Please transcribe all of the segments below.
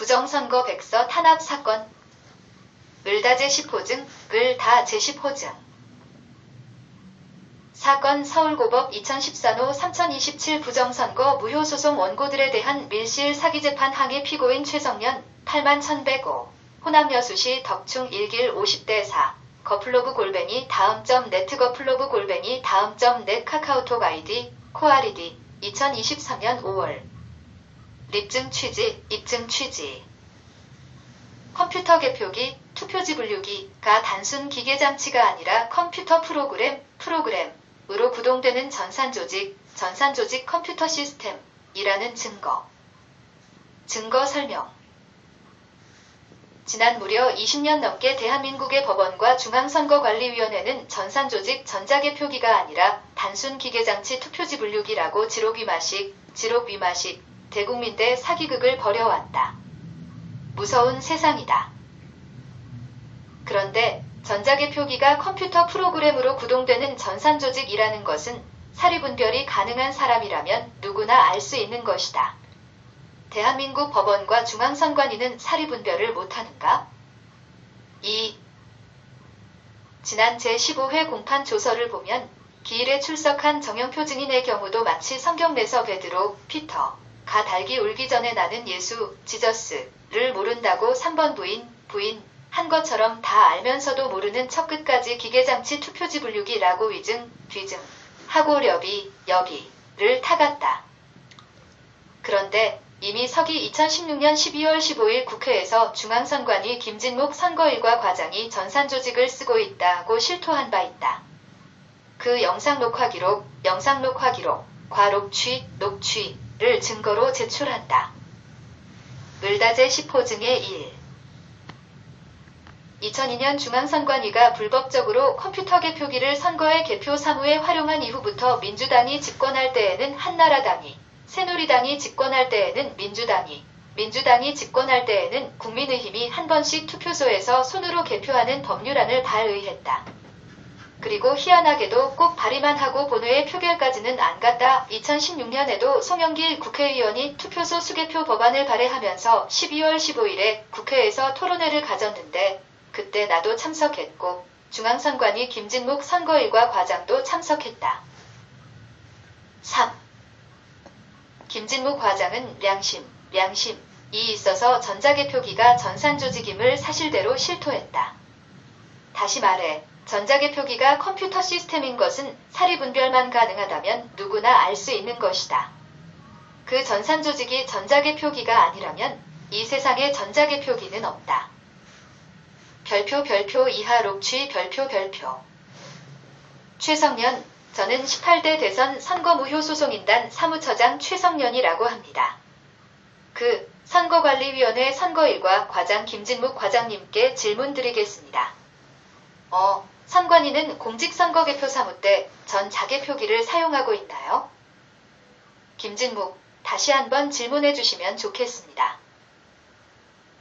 부정선거 백서 탄압 사건. 을다 제10호증, 을다 제10호증. 사건 서울고법 2014호 3027 부정선거 무효소송 원고들에 대한 밀실 사기재판 항의 피고인 최성년 81,105 호남여수시 덕충 1길 50대 4 거플로그 골뱅이 다음.net 거플로그 골뱅이 다음.net 카카오톡 아이디 코아리디 2023년 5월 입증 취지 컴퓨터 개표기, 투표지 분류기가 단순 기계장치가 아니라 컴퓨터 프로그램으로 구동되는 전산조직 컴퓨터 시스템이라는 증거 설명. 지난 무려 20년 넘게 대한민국의 법원과 중앙선거관리위원회는 전산조직 전자개표기가 아니라 단순 기계장치 투표지 분류기라고 지록위마식, 대국민대 사기극을 벌여왔다. 무서운 세상이다. 그런데 전자개표기가 컴퓨터 프로그램으로 구동되는 전산조직이라는 것은 사리분별이 가능한 사람이라면 누구나 알 수 있는 것이다. 대한민국 법원과 중앙선관위는 사리분별을 못하는가? 2. 지난 제15회 공판 조서를 보면 기일에 출석한 정영표 증인의 경우도 마치 성경내서 베드로, 피터가 달기 울기 전에 나는 예수, 지저스를 모른다고 3번 부인 한 것처럼 다 알면서도 모르는 척 끝까지 기계장치 투표지 분류기라고 위증, 뒤증하고 여비를 타갔다. 그런데 이미 서기 2016년 12월 15일 국회에서 중앙선관위 김진묵 선거일과 과장이 전산조직을 쓰고 있다고 실토한 바 있다. 그 영상 녹화 기록과 녹취를 증거로 제출한다. 을다제 10호증의 1. 2002년 중앙선관위가 불법적으로 컴퓨터 개표기를 선거의 개표 사무에 활용한 이후부터 민주당이 집권할 때에는 한나라당이, 새누리당이 집권할 때에는 민주당이 집권할 때에는 국민의힘이 한 번씩 투표소에서 손으로 개표하는 법률안을 발의했다. 그리고 희한하게도 꼭 발의만 하고 본회의 표결까지는 안 갔다. 2016년에도 송영길 국회의원이 투표소 수개표 법안을 발의하면서 12월 15일에 국회에서 토론회를 가졌는데 그때 나도 참석했고 중앙선관위 김진묵 선거일과 과장도 참석했다. 3. 김진묵 과장은 양심이 있어서 전자개표기가 전산조직임을 사실대로 실토했다. 다시 말해 전자개표기가 컴퓨터 시스템인 것은 사리분별만 가능하다면 누구나 알 수 있는 것이다. 그 전산조직이 전자개표기가 아니라면 이 세상에 전자개표기는 없다. 별표 이하 녹취 별표 최성년, 저는 18대 대선 선거무효소송인단 사무처장 최성년이라고 합니다. 그 선거관리위원회 선거일과 과장 김진묵 과장님께 질문 드리겠습니다. 선관위는 공직선거개표 사무 때 전자개표기를 사용하고 있나요? 김진묵, 다시 한번 질문해 주시면 좋겠습니다.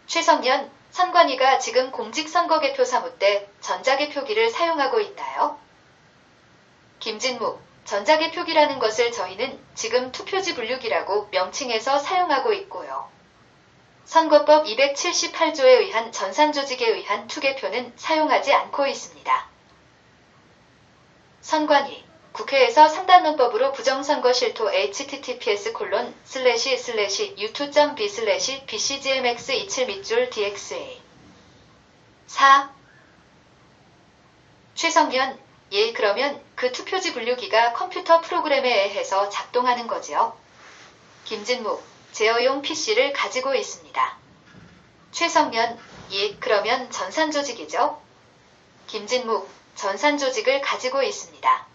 최성년, 선관위가 지금 공직선거개표 사무 때 전자개표기를 사용하고 있나요? 김진묵, 전자개표기라는 것을 저희는 지금 투표지 분류기라고 명칭해서 사용하고 있고요. 선거법 278조에 의한 전산조직에 의한 투개표는 사용하지 않고 있습니다. 선관위, 국회에서 3단원법으로 부정선거 실토 https://u2.b/bcgmx27밑줄.dxa 4. 최성년, 예, 그러면 그 투표지 분류기가 컴퓨터 프로그램에 의해서 작동하는 거지요? 김진묵, 제어용 PC를 가지고 있습니다. 최성년, 예, 그러면 전산조직이죠? 김진묵, 전산조직을 가지고 있습니다.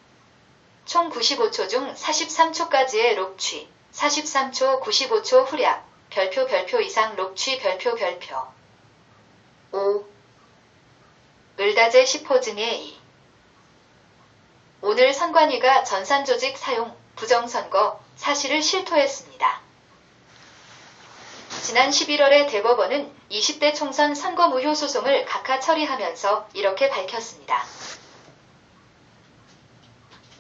총 95초 중 43초까지의 녹취, 43초 95초 후략, 별표 이상 녹취 별표 5. 을다제 10호증의 2. 오늘 선관위가 전산조직 사용, 부정선거, 사실을 실토했습니다. 지난 11월에 대법원은 20대 총선 선거 무효 소송을 각하 처리하면서 이렇게 밝혔습니다.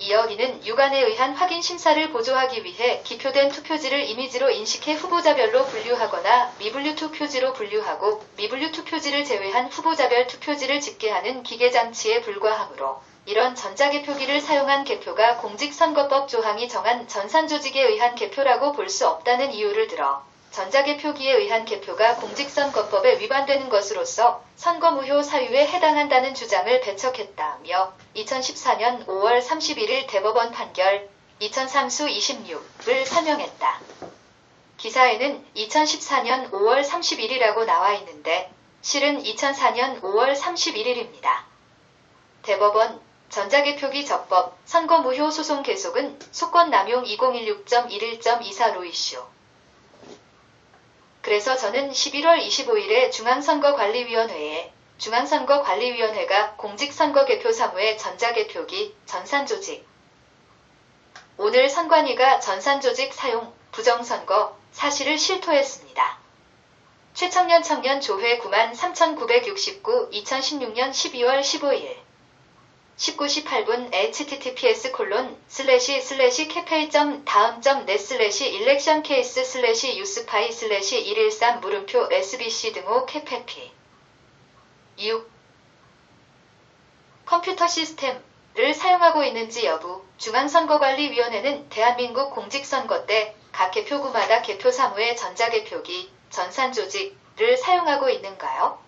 이어 이는 유관에 의한 확인 심사를 보조하기 위해 기표된 투표지를 이미지로 인식해 후보자별로 분류하거나 미분류 투표지로 분류하고 미분류 투표지를 제외한 후보자별 투표지를 집계하는 기계장치에 불과하므로 이런 전자개표기를 사용한 개표가 공직선거법 조항이 정한 전산조직에 의한 개표라고 볼 수 없다는 이유를 들어 전자개표기에 의한 개표가 공직선거법에 위반되는 것으로서 선거무효 사유에 해당한다는 주장을 배척했다며 2014년 5월 31일 대법원 판결 2003수 26을 설명했다. 기사에는 2014년 5월 30일이라고 나와 있는데 실은 2004년 5월 31일입니다. 대법원 전자개표기 적법 선거무효 소송 계속은 소권남용 2016.11.24 로이슈. 그래서 저는 11월 25일에 중앙선거관리위원회가 공직선거개표 사무의 전자개표기 전산조직 오늘 선관위가 전산조직 사용 부정선거 사실을 실토했습니다. 최청년 청년 조회 93,969 2016년 12월 15일 19:18분 https://campaign.daum.net/electioncase/uspy/113 물음표 sbc 등호 캐페피 6. 컴퓨터 시스템을 사용하고 있는지 여부 중앙선거관리위원회는 대한민국 공직선거 때 각 개표구마다 개표 사무의 전자개표기 전산조직을 사용하고 있는가요?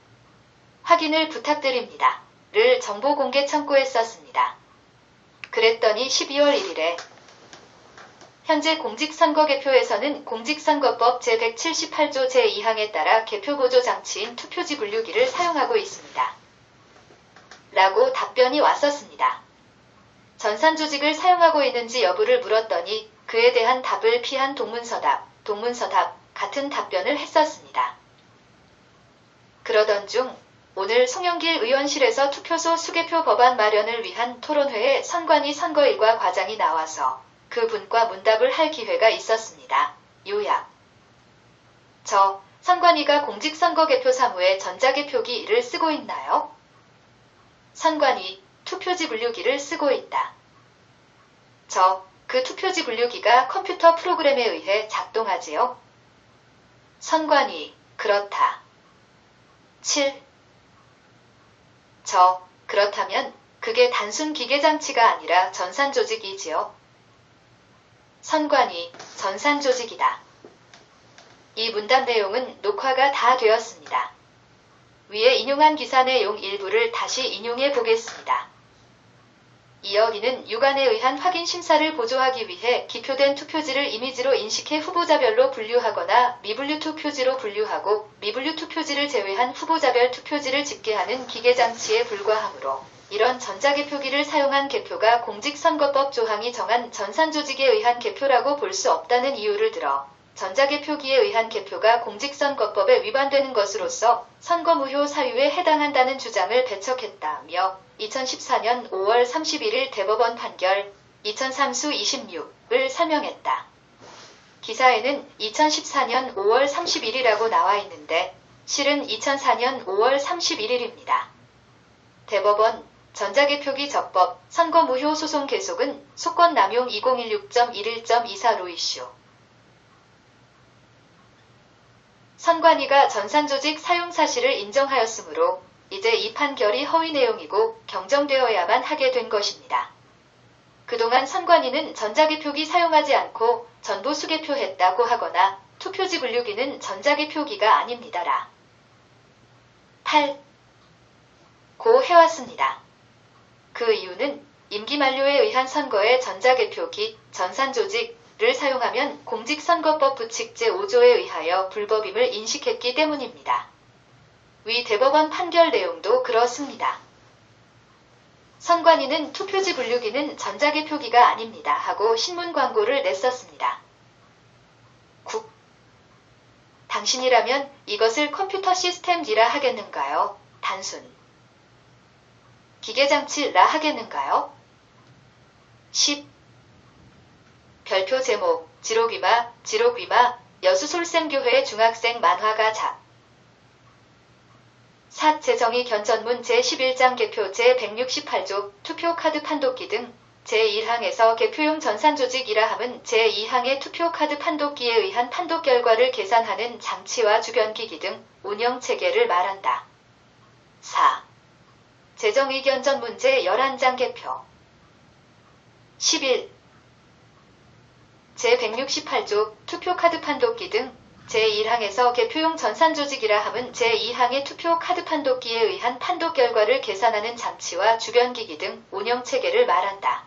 확인을 부탁드립니다. 를 정보공개 청구했었습니다. 그랬더니 12월 1일에 현재 공직선거개표에서는 공직선거법 제178조 제2항에 따라 개표보조장치인 투표지 분류기를 사용하고 있습니다. 라고 답변이 왔었습니다. 전산조직을 사용하고 있는지 여부를 물었더니 그에 대한 답을 피한 동문서답 같은 답변을 했었습니다. 그러던 중 오늘 송영길 의원실에서 투표소 수개표 법안 마련을 위한 토론회에 선관위 선거일과 과장이 나와서 그 분과 문답을 할 기회가 있었습니다. 요약. 선관위가 공직선거개표 사무에 전자개표기를 쓰고 있나요? 선관위 투표지 분류기를 쓰고 있다. 그 투표지 분류기가 컴퓨터 프로그램에 의해 작동하지요? 선관위 그렇다. 7. 그렇다면 그게 단순 기계장치가 아니라 전산조직이지요. 선관위 전산조직이다. 이 문답 내용은 녹화가 다 되었습니다. 위에 인용한 기사 내용 일부를 다시 인용해 보겠습니다. 이어 이는 유관에 의한 확인 심사를 보조하기 위해 기표된 투표지를 이미지로 인식해 후보자별로 분류하거나 미분류 투표지로 분류하고 미분류 투표지를 제외한 후보자별 투표지를 집계하는 기계장치에 불과하므로 이런 전자개표기를 사용한 개표가 공직선거법 조항이 정한 전산조직에 의한 개표라고 볼 수 없다는 이유를 들어 전자개표기에 의한 개표가 공직선거법에 위반되는 것으로서 선거무효 사유에 해당한다는 주장을 배척했다며 2014년 5월 31일 대법원 판결 2003수 26을 설명했다. 기사에는 2014년 5월 30일이라고 나와 있는데 실은 2004년 5월 31일입니다. 대법원 전자개표기 적법 선거무효 소송 계속은 소권남용 2016.11.24 로이슈. 선관위가 전산조직 사용 사실을 인정하였으므로 이제 이 판결이 허위 내용이고 경정되어야만 하게 된 것입니다. 그동안 선관위는 전자개표기 사용하지 않고 전부 수개표했다고 하거나 투표지 분류기는 전자개표기가 아닙니다라. 8. 고 해왔습니다. 그 이유는 임기 만료에 의한 선거의 전자개표기, 전산조직을 사용하면 공직선거법 부칙 제5조에 의하여 불법임을 인식했기 때문입니다. 위 대법원 판결 내용도 그렇습니다. 선관위는 투표지 분류기는 전자개표기가 아닙니다 하고 신문 광고를 냈었습니다. 9. 당신이라면 이것을 컴퓨터 시스템이라 하겠는가요? 단순 기계장치라 하겠는가요? 10. 별표 제목 지록위마 여수솔샘교회 중학생 만화가 작 삿 제정의 견전문 제11장 개표 제168조 투표 카드 판독기 등 제1항에서 개표용 전산조직이라 함은 제2항의 투표카드 판독기에 의한 판독 결과를 계산하는 장치와 주변기기 등 운영체계를 말한다. 4. 재정의견 전 문제 11장 개표 11. 제168조 투표카드 판독기 등 제1항에서 개표용 전산조직이라 함은 제2항의 투표카드 판독기에 의한 판독 결과를 계산하는 장치와 주변기기 등 운영체계를 말한다.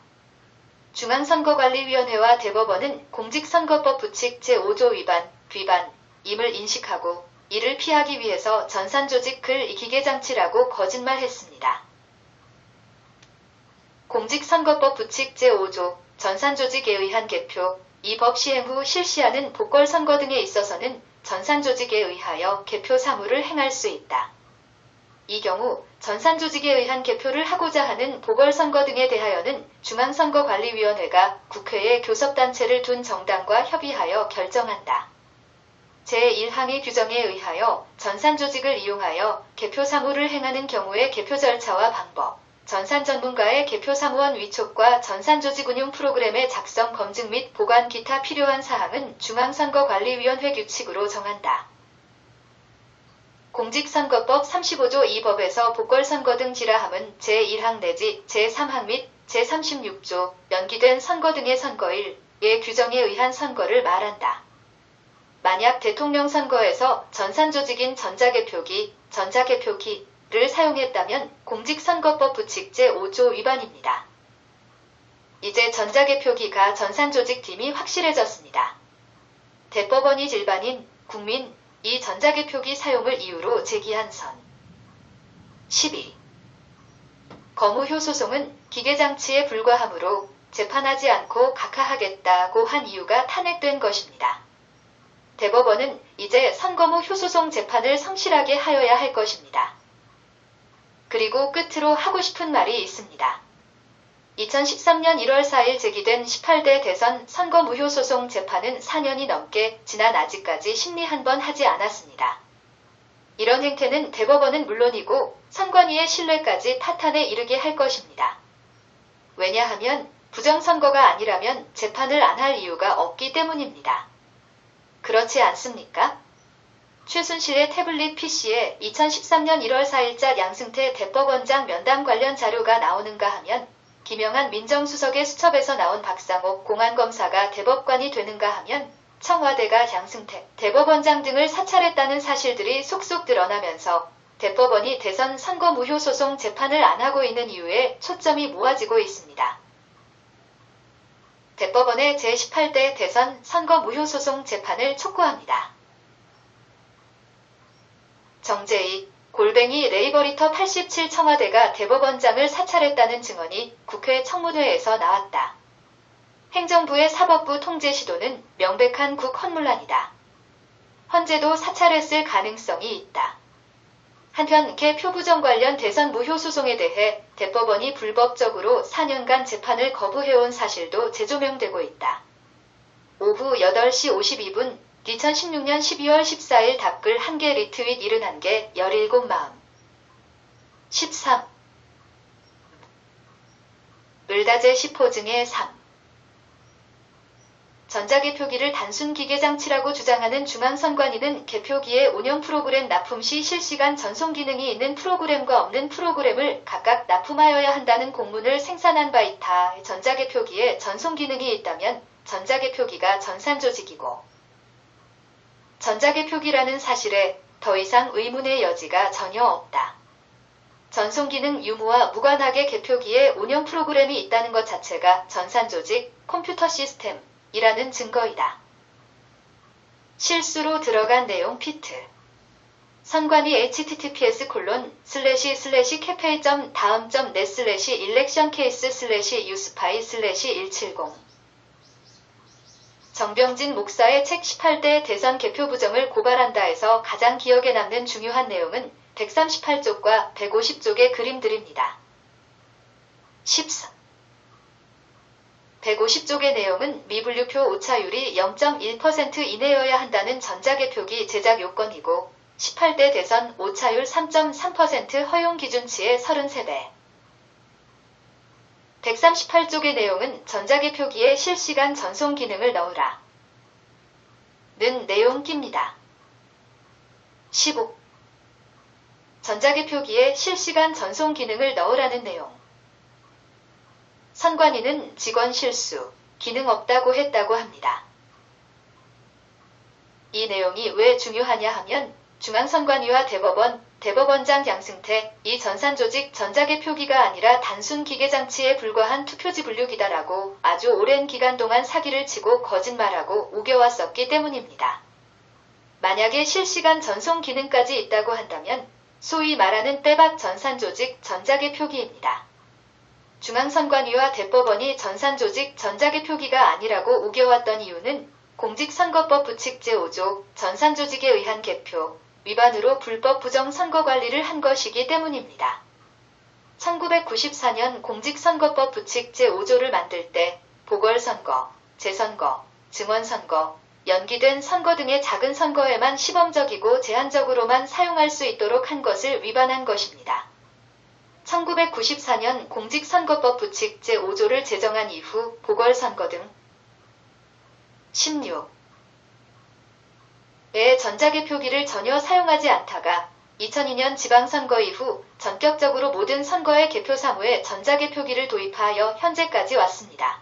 중앙선거관리위원회와 대법원은 공직선거법 부칙 제5조 위반임을 인식하고 이를 피하기 위해서 전산조직 기계장치라고 거짓말했습니다. 공직선거법 부칙 제5조 전산조직에 의한 개표 이 법 시행 후 실시하는 보궐선거 등에 있어서는 전산조직에 의하여 개표 사무를 행할 수 있다. 이 경우 전산조직에 의한 개표를 하고자 하는 보궐선거 등에 대하여는 중앙선거관리위원회가 국회에 교섭단체를 둔 정당과 협의하여 결정한다. 제1항의 규정에 의하여 전산조직을 이용하여 개표 사무를 행하는 경우의 개표 절차와 방법, 전산 전문가의 개표 사무원 위촉과 전산조직 운용 프로그램의 작성 검증 및 보관 기타 필요한 사항은 중앙선거관리위원회 규칙으로 정한다. 공직선거법 35조 이 법에서 보궐선거 등 지라함은 제1항 내지 제3항 및 제36조 연기된 선거 등의 선거일의 규정에 의한 선거를 말한다. 만약 대통령 선거에서 전산조직인 전자개표기를 사용했다면 공직선거법 부칙 제5조 위반입니다. 이제 전자개표기가 전산조직임이 확실해졌습니다. 대법원이 일반인, 국민, 이 전자개표기 사용을 이유로 제기한 선. 12. 거무효 소송은 기계장치에 불과하므로 재판하지 않고 각하하겠다고 한 이유가 탄핵된 것입니다. 대법원은 이제 선거무 효소송 재판을 성실하게 하여야 할 것입니다. 그리고 끝으로 하고 싶은 말이 있습니다. 2013년 1월 4일 제기된 18대 대선 선거무효소송 재판은 4년이 넘게 지난 아직까지 심리 한 번 하지 않았습니다. 이런 행태는 대법원은 물론이고 선관위의 신뢰까지 파탄에 이르게 할 것입니다. 왜냐하면 부정선거가 아니라면 재판을 안 할 이유가 없기 때문입니다. 그렇지 않습니까? 최순실의 태블릿 PC에 2013년 1월 4일자 양승태 대법원장 면담 관련 자료가 나오는가 하면 김영한 민정수석의 수첩에서 나온 박상옥 공안검사가 대법관이 되는가 하면 청와대가 양승태 대법원장 등을 사찰했다는 사실들이 속속 드러나면서 대법원이 대선 선거무효소송 재판을 안 하고 있는 이유에 초점이 모아지고 있습니다. 대법원의 제18대 대선 선거무효소송 재판을 촉구합니다. 정재희 레이버리터 87 청와대가 대법원장을 사찰했다는 증언이 국회 청문회에서 나왔다. 행정부의 사법부 통제 시도는 명백한 국헌문란이다. 헌재도 사찰했을 가능성이 있다. 한편 개표부정 관련 대선 무효소송에 대해 대법원이 불법적으로 4년간 재판을 거부해온 사실도 재조명되고 있다. 오후 8시 52분 2016년 12월 14일 답글 1개 리트윗 71개 17마음 13. 을다제 10호 중에 3. 전자개표기를 단순 기계장치라고 주장하는 중앙선관위는 개표기의 운영 프로그램 납품 시 실시간 전송 기능이 있는 프로그램과 없는 프로그램을 각각 납품하여야 한다는 공문을 생산한 바 있다. 전자개표기에 전송 기능이 있다면 전자개표기가 전산조직이고 전자개표기라는 사실에 더 이상 의문의 여지가 전혀 없다. 전송 기능 유무와 무관하게 개표기에 운영 프로그램이 있다는 것 자체가 전산조직, 컴퓨터 시스템, 이라는 증거이다. 실수로 들어간 내용 피트. 선관위 https://cafe.daum.net/election-case/uspy/170 정병진 목사의 책 18대 대선 개표 부정을 고발한다에서 가장 기억에 남는 중요한 내용은 138쪽과 150쪽의 그림들입니다. 14. 150쪽의 내용은 미분류표 오차율이 0.1% 이내여야 한다는 전자개표기 제작 요건이고 18대 대선 오차율 3.3% 허용 기준치의 33배. 138쪽의 내용은 전자개표기에 실시간 전송 기능을 넣으라 는 내용 낍니다. 15. 전자개표기에 실시간 전송 기능을 넣으라는 내용. 선관위는 직원 실수, 기능 없다고 했다고 합니다. 이 내용이 왜 중요하냐 하면 중앙선관위와 대법원장 양승태, 이 전산조직 전자개표기가 아니라 단순 기계장치에 불과한 투표지 분류기다라고 아주 오랜 기간 동안 사기를 치고 거짓말하고 우겨왔었기 때문입니다. 만약에 실시간 전송 기능까지 있다고 한다면 소위 말하는 빼박 전산조직 전자개표기입니다. 중앙선관위와 대법원이 전산조직 전자개표기가 아니라고 우겨왔던 이유는 공직선거법 부칙 제5조 전산조직에 의한 개표 위반으로 불법 부정 선거관리를 한 것이기 때문입니다. 1994년 공직선거법 부칙 제5조를 만들 때 보궐선거, 재선거, 증원선거, 연기된 선거 등의 작은 선거에만 시범적이고 제한적으로만 사용할 수 있도록 한 것을 위반한 것입니다. 1994년 공직선거법 부칙 제5조를 제정한 이후 보궐선거 등 16. 의 전자개표기를 전혀 사용하지 않다가 2002년 지방선거 이후 전격적으로 모든 선거의 개표 사무에 전자개표기를 도입하여 현재까지 왔습니다.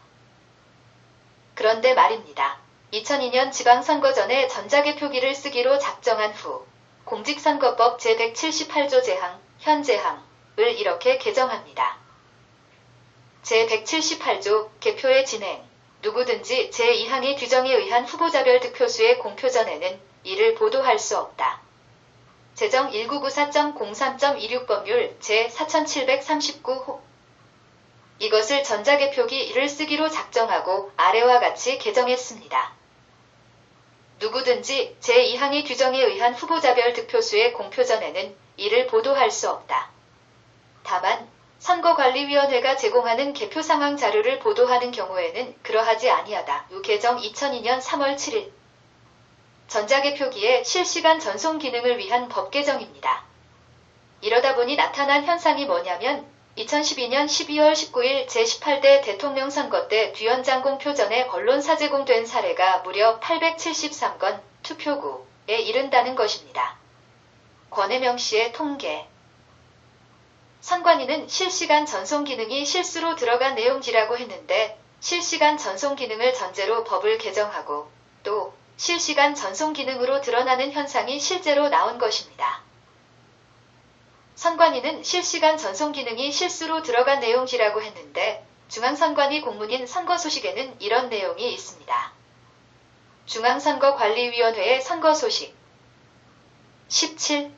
그런데 말입니다. 2002년 지방선거 전에 전자개표기를 쓰기로 작정한 후 공직선거법 제178조 제항, 현제항을 이렇게 개정합니다. 제178조 개표의 진행 누구든지 제2항의 규정에 의한 후보자별 득표수의 공표 전에는 이를 보도할 수 없다. 제정 1994.03.26법률 제4739호 이것을 전자개표기를 쓰기로 작정하고 아래와 같이 개정했습니다. 누구든지 제2항의 규정에 의한 후보자별 득표수의 공표 전에는 이를 보도할 수 없다. 다만 선거관리위원회가 제공하는 개표 상황 자료를 보도하는 경우에는 그러하지 아니하다. 개정 2002년 3월 7일 전자개표기의 실시간 전송 기능을 위한 법 개정입니다. 이러다 보니 나타난 현상이 뭐냐면 2012년 12월 19일 제18대 대통령 선거 때 뒤연장 공표 전에 언론사 제공된 사례가 무려 873건 투표구에 이른다는 것입니다. 권혜명 씨의 통계 선관위는 실시간 전송 기능이 실수로 들어간 내용지라고 했는데 실시간 전송 기능을 전제로 법을 개정하고 또 실시간 전송 기능으로 드러나는 현상이 실제로 나온 것입니다. 선관위는 실시간 전송 기능이 실수로 들어간 내용지라고 했는데 중앙선관위 공문인 선거소식에는 이런 내용이 있습니다. 중앙선거관리위원회의 선거소식 17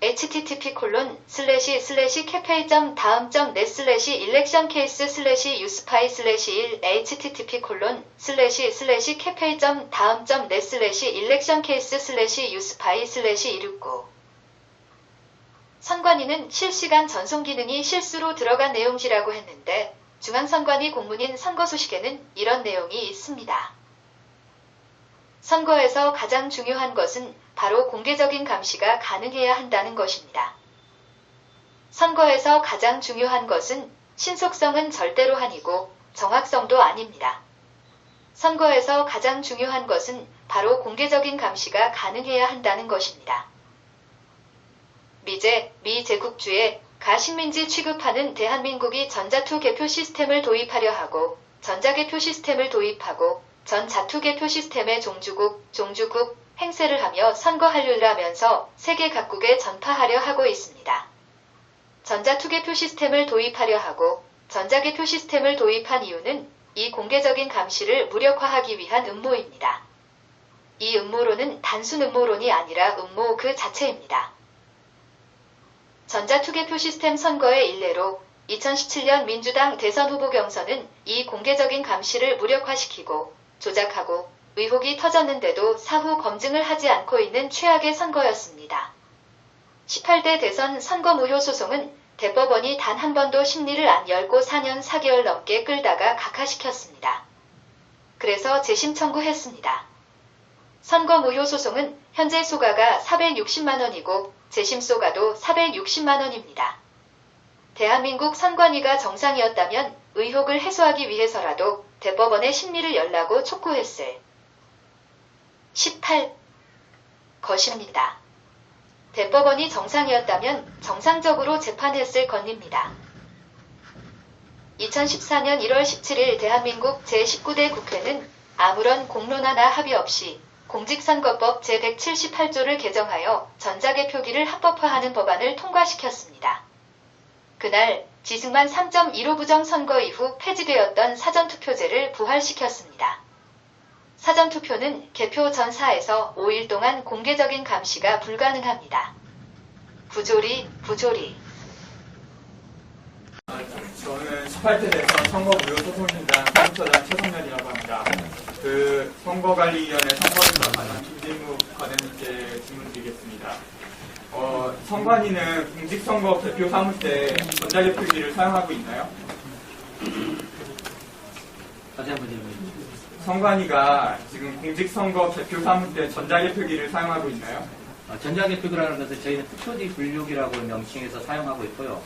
http://cafe.daum.net/electioncase/uspy/1 http://cafe.daum.net/electioncase/uspy/269 선관위는 실시간 전송 기능이 실수로 들어간 내용지라고 했는데 중앙선관위 공문인 선거소식에는 이런 내용이 있습니다. 선거에서 가장 중요한 것은 바로 공개적인 감시가 가능해야 한다는 것입니다. 선거에서 가장 중요한 것은 신속성은 절대로 아니고 정확성도 아닙니다. 선거에서 가장 중요한 것은 바로 공개적인 감시가 가능해야 한다는 것입니다. 미 제국주의 가식민지 취급하는 대한민국이 전자투개표 시스템을 도입하려 하고 전자개표 시스템을 도입하고 전자투개표 시스템의 종주국 행세를 하며 선거 한류를 하면서 세계 각국에 전파하려 하고 있습니다. 전자투개표 시스템을 도입하려 하고 전자개표 시스템을 도입한 이유는 이 공개적인 감시를 무력화하기 위한 음모입니다. 이 음모론은 단순 음모론이 아니라 음모 그 자체입니다. 전자투개표 시스템 선거의 일례로 2017년 민주당 대선 후보 경선은 이 공개적인 감시를 무력화시키고 조작하고 의혹이 터졌는데도 사후 검증을 하지 않고 있는 최악의 선거였습니다. 18대 대선 선거 무효 소송은 대법원이 단 한 번도 심리를 안 열고 4년 4개월 넘게 끌다가 각하시켰습니다. 그래서 재심 청구했습니다. 선거 무효 소송은 현재 소가가 460만 원이고 재심 소가도 460만 원입니다. 대한민국 선관위가 정상이었다면 의혹을 해소하기 위해서라도 대법원에 심리를 열라고 촉구했을 18. 것입니다. 대법원이 정상이었다면 정상적으로 재판했을 겁니다. 2014년 1월 17일 대한민국 제19대 국회는 아무런 공론화나 합의 없이 공직선거법 제178조를 개정하여 전자개표기를 합법화하는 법안을 통과시켰습니다. 그날 지승만 3.15 부정선거 이후 폐지되었던 사전투표제를 부활시켰습니다. 사전투표는 개표 전사에서 5일 동안 공개적인 감시가 불가능합니다. 부조리. 저는 18대 대선 선거무효소송인단 사무처장 최성면이라고 합니다. 그 선거관리위원회 선거를 관한 김진묵 과장님께 질문드리겠습니다. 선관위는 공직선거 개표 사무 때 전자개표기를 사용하고 있나요? 다시 한번 질문해 주세요. 선관위가 지금 공직선거 개표 사무 때 전자개표기를 사용하고 있나요? 전자개표기라는 것은 저희는 투표지 분류기라고 명칭해서 사용하고 있고요.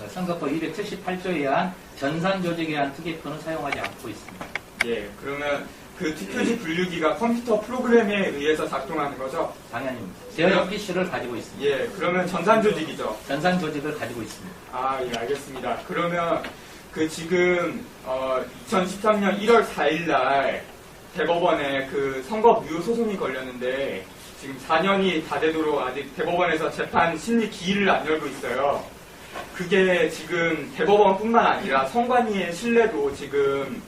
선거법 278조에 의한 전산조직에 의한 투개표는 사용하지 않고 있습니다. 예, 그러면 그 투표지 분류기가 컴퓨터 프로그램에 의해서 작동하는 거죠? 당연입니다. 제어형 PC를 가지고 있습니다. 예, 그러면 전산조직이죠? 전산조직을 가지고 있습니다. 아, 예, 알겠습니다. 그러면 그 지금 2013년 1월 4일 날 대법원에 그 선거 무효 소송이 걸렸는데 지금 4년이 다 되도록 아직 대법원에서 재판 심리 기일을 안 열고 있어요. 그게 지금 대법원뿐만 아니라 선관위의 신뢰도 지금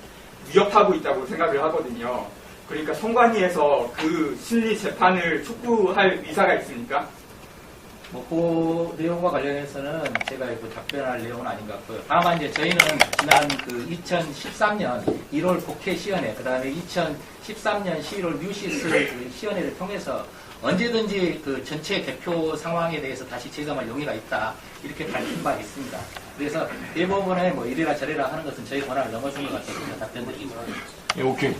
위협하고 있다고 생각을 하거든요. 그러니까 선관위에서 그 심리 재판을 촉구할 의사가 있습니까? 그 내용과 관련해서는 제가 답변할 내용은 아닌 것 같고요. 다만 이제 저희는 지난 그 2013년 1월 국회 시연회, 그 다음에 2013년 11월 뉴시스 그 시연회를 통해서 언제든지 그 전체 개표 상황에 대해서 다시 재검할 용의가 있다. 이렇게 밝힌 바 있습니다. 그래서 대법원에 뭐 이래라 저래라 하는 것은 저희 권한을 넘어선 것 같아서 답변드리겠습니다. 예, 오케이.